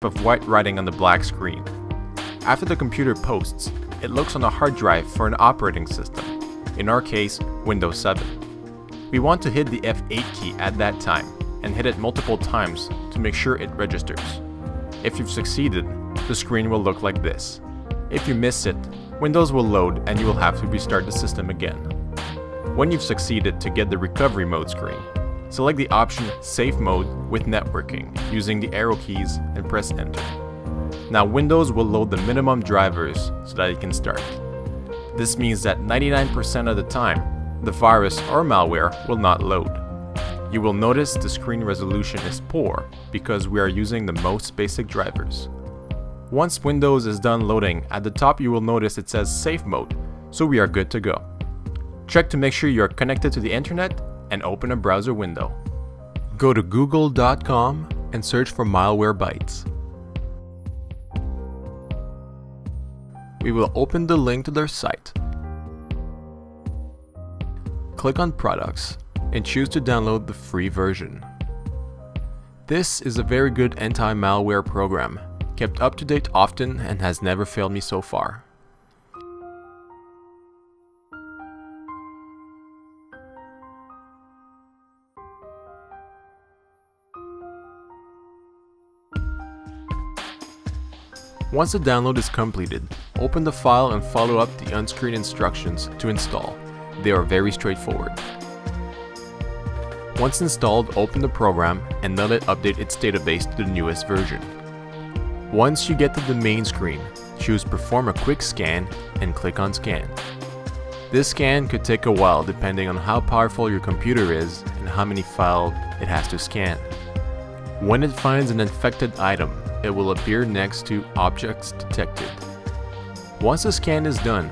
of white writing on the black screen. After the computer posts, it looks on the hard drive for an operating system, in our case, Windows 7. We want to hit the F8 key at that time and hit it multiple times to make sure it registers. If you've succeeded, the screen will look like this. If you miss it, Windows will load and you will have to restart the system again. When you've succeeded to get the recovery mode screen, select the option Safe Mode with Networking using the arrow keys and press Enter. Now Windows will load the minimum drivers so that it can start. This means that 99% of the time, the virus or malware will not load. You will notice the screen resolution is poor because we are using the most basic drivers. Once Windows is done loading, at the top you will notice it says Safe Mode, so we are good to go. Check to make sure you are connected to the internet and open a browser window. Go to google.com and search for Malwarebytes. We will open the link to their site. Click on Products and choose to download the free version. This is a very good anti-malware program, kept up to date often and has never failed me so far. Once the download is completed, open the file and follow up the on-screen instructions to install. They are very straightforward. Once installed, open the program and let it update its database to the newest version. Once you get to the main screen, choose Perform a quick scan and click on Scan. This scan could take a while depending on how powerful your computer is and how many files it has to scan. When it finds an infected item, it will appear next to Objects Detected. Once the scan is done,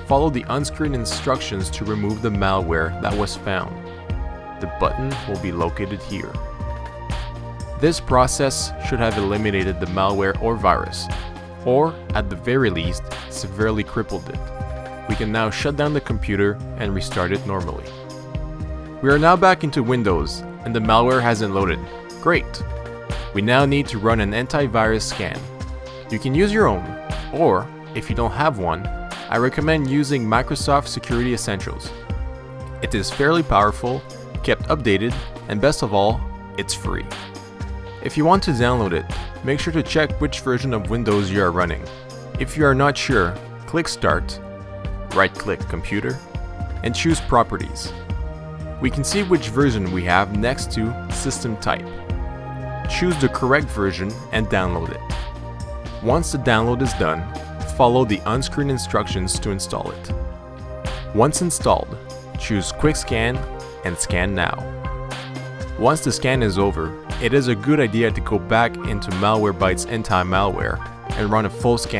follow the on-screen instructions to remove the malware that was found. The button will be located here. This process should have eliminated the malware or virus, or at the very least, severely crippled it. We can now shut down the computer and restart it normally. We are now back into Windows, and the malware hasn't loaded. Great! We now need to run an antivirus scan. You can use your own, or if you don't have one, I recommend using Microsoft Security Essentials. It is fairly powerful, kept updated, and best of all, it's free. If you want to download it, make sure to check which version of Windows you are running. If you are not sure, click Start, right-click Computer, and choose Properties. We can see which version we have next to System Type. Choose the correct version and download it. Once the download is done, follow the on-screen instructions to install it. Once installed, choose Quick Scan and Scan Now. Once the scan is over, it is a good idea to go back into Malwarebytes anti-malware and run a full scan